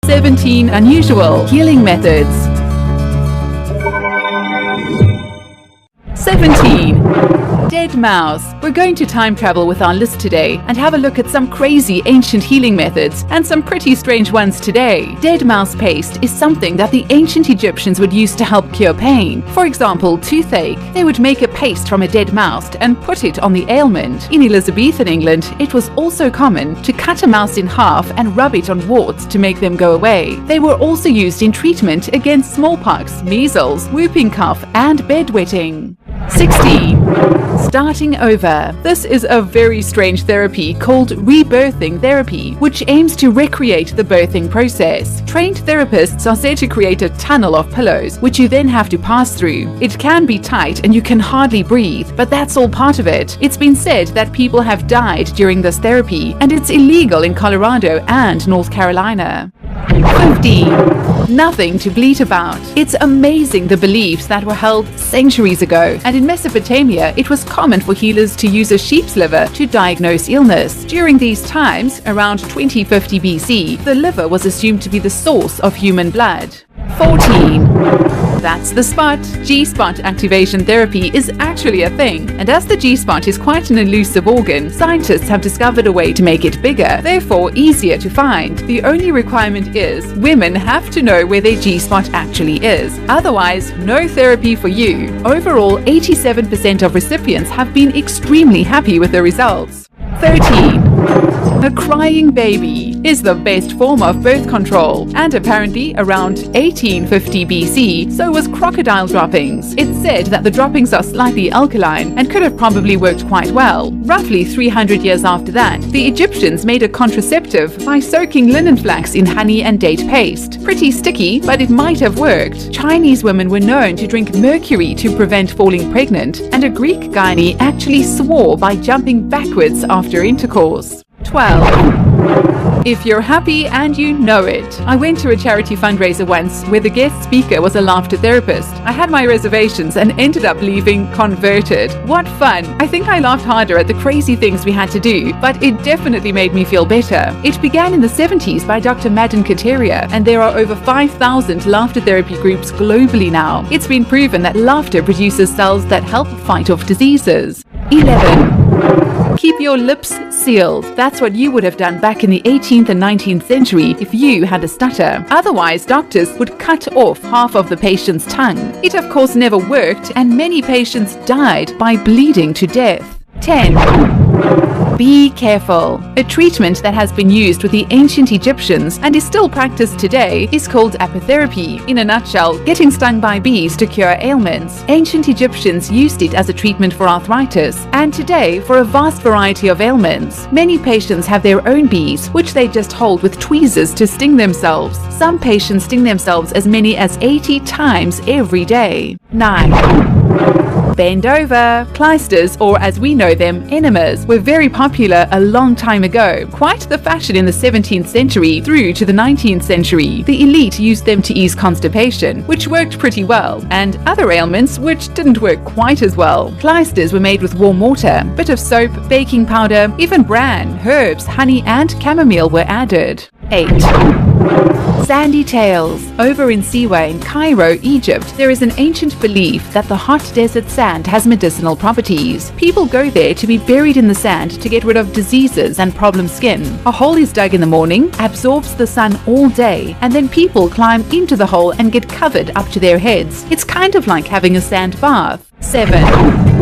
17 unusual healing methods. 17. Dead mouse. We're going to time travel with our list today and have a look at some crazy ancient healing methods and some pretty strange ones today. Dead mouse paste is something that the ancient Egyptians would use to help cure pain. For example, toothache. They would make a paste from a dead mouse and put it on the ailment. In Elizabethan England, it was also common to cut a mouse in half and rub it on warts to make them go away. They were also used in treatment against smallpox, measles, whooping cough, and bedwetting. 16. Starting over. This is a very strange therapy called rebirthing therapy, which aims to recreate the birthing process. Trained therapists are said to create a tunnel of pillows, which you then have to pass through. It can be tight and you can hardly breathe, but that's all part of it. It's been said that people have died during this therapy, and it's illegal in Colorado and North Carolina. 15. Nothing to bleat about. It's amazing the beliefs that were held centuries ago, and in Mesopotamia it was common for healers to use a sheep's liver to diagnose illness. During these times, around 2050 BC, the liver was assumed to be the source of human blood. 14. That's the spot. G-spot activation therapy is actually a thing, and as the G-spot is quite an elusive organ, scientists have discovered a way to make it bigger, therefore easier to find. The only requirement is women have to know where their G-spot actually is. Otherwise, no therapy for you. Overall, 87% of recipients have been extremely happy with the results. 13. A crying baby is the best form of birth control, and apparently around 1850 BC, so was crocodile droppings. It's said that the droppings are slightly alkaline and could have probably worked quite well. Roughly 300 years after that, the Egyptians made a contraceptive by soaking linen flax in honey and date paste. Pretty sticky, but it might have worked. Chinese women were known to drink mercury to prevent falling pregnant, and a Greek gynae actually swore by jumping backwards after intercourse. 12. If you're happy and you know it. I went to a charity fundraiser once where the guest speaker was a laughter therapist. I had my reservations and ended up leaving converted. What fun! I think I laughed harder at the crazy things we had to do, but it definitely made me feel better. It began in the 70s by Dr. Madden Kateria, and there are over 5,000 laughter therapy groups globally now. It's been proven that laughter produces cells that help fight off diseases. 11. Keep your lips sealed. That's what you would have done back in the 18th and 19th century if you had a stutter. Otherwise, doctors would cut off half of the patient's tongue. It of course never worked, and many patients died by bleeding to death. 10. Be careful. A treatment that has been used with the ancient Egyptians and is still practiced today is called apitherapy. In a nutshell, getting stung by bees to cure ailments. Ancient Egyptians used it as a treatment for arthritis, and today for a vast variety of ailments. Many patients have their own bees, which they just hold with tweezers to sting themselves. Some patients sting themselves as many as 80 times every day. 9. Bend over. Clysters, or as we know them, enemas, were very popular a long time ago. Quite the fashion in the 17th century through to the 19th century. The elite used them to ease constipation, which worked pretty well, and other ailments which didn't work quite as well. Clysters were made with warm water, bit of soap, baking powder, even bran, herbs, honey, and chamomile were added. 8. Sandy tails. Over in Siwa in Cairo, Egypt, there is an ancient belief that the hot desert sand has medicinal properties. People go there to be buried in the sand to get rid of diseases and problem skin. A hole is dug in the morning, absorbs the sun all day, and then people climb into the hole and get covered up to their heads. It's kind of like having a sand bath. 7.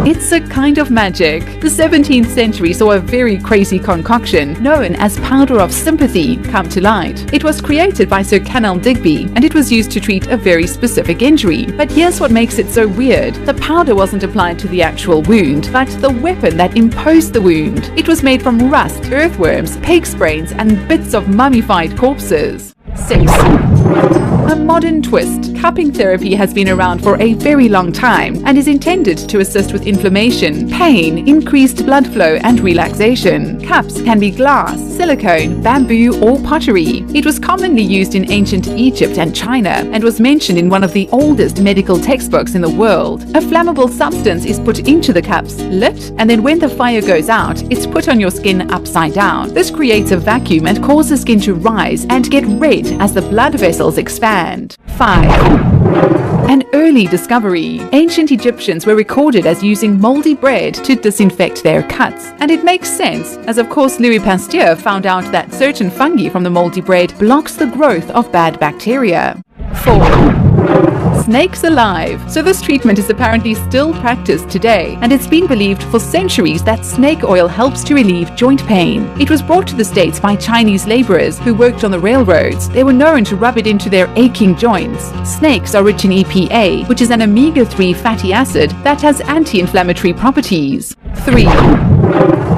It's a kind of magic. The 17th century saw a very crazy concoction known as powder of sympathy come to light. It was created by Sir Kenelm Digby, and it was used to treat a very specific injury. But here's what makes it so weird. The powder wasn't applied to the actual wound, but the weapon that imposed the wound. It was made from rust, earthworms, pig's brains, and bits of mummified corpses. 6. A modern twist. Cupping therapy has been around for a very long time and is intended to assist with inflammation, pain, increased blood flow, and relaxation. Cups can be glass, silicone, bamboo, or pottery. It was commonly used in ancient Egypt and China and was mentioned in one of the oldest medical textbooks in the world. A flammable substance is put into the cups, lit, and then when the fire goes out, it's put on your skin upside down. This creates a vacuum and causes skin to rise and get red as the blood vessels expand. 5. An early discovery. Ancient Egyptians were recorded as using moldy bread to disinfect their cuts. And it makes sense, as of course Louis Pasteur found out that certain fungi from the moldy bread blocks the growth of bad bacteria. 4. Snakes alive. So this treatment is apparently still practiced today, and it's been believed for centuries that snake oil helps to relieve joint pain. It was brought to the States by Chinese laborers who worked on the railroads. They were known to rub it into their aching joints. Snakes are rich in EPA, which is an omega-3 fatty acid that has anti-inflammatory properties. 3.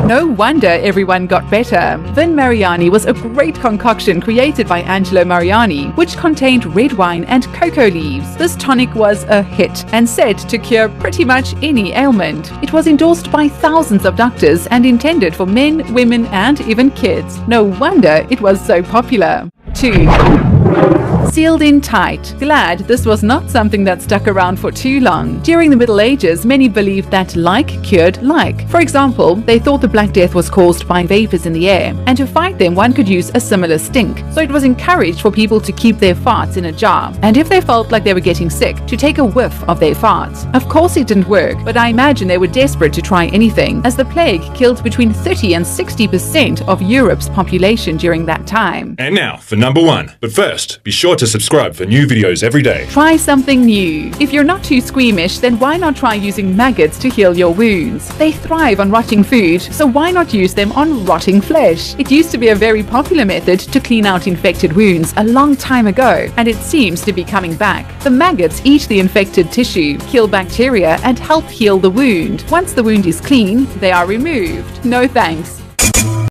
No wonder everyone got better. Vin Mariani was a great concoction created by Angelo Mariani, which contained red wine and cocoa leaves. This tonic was a hit and said to cure pretty much any ailment. It was endorsed by thousands of doctors and intended for men, women, and even kids. No wonder it was so popular. 2. Sealed in tight. Glad this was not something that stuck around for too long. During the Middle Ages, many believed that like cured like. For example, they thought the Black Death was caused by vapors in the air, and to fight them one could use a similar stink. So it was encouraged for people to keep their farts in a jar, and if they felt like they were getting sick, to take a whiff of their farts. Of course it didn't work, but I imagine they were desperate to try anything, as the plague killed between 30 and 60% of Europe's population during that time. And now for number 1. But first, be sure to subscribe for new videos every day. Try something new. If you're not too squeamish, then why not try using maggots to heal your wounds? They thrive on rotting food, so why not use them on rotting flesh? It used to be a very popular method to clean out infected wounds a long time ago, and it seems to be coming back. The maggots eat the infected tissue, kill bacteria, and help heal the wound. Once the wound is clean, they are removed. No thanks.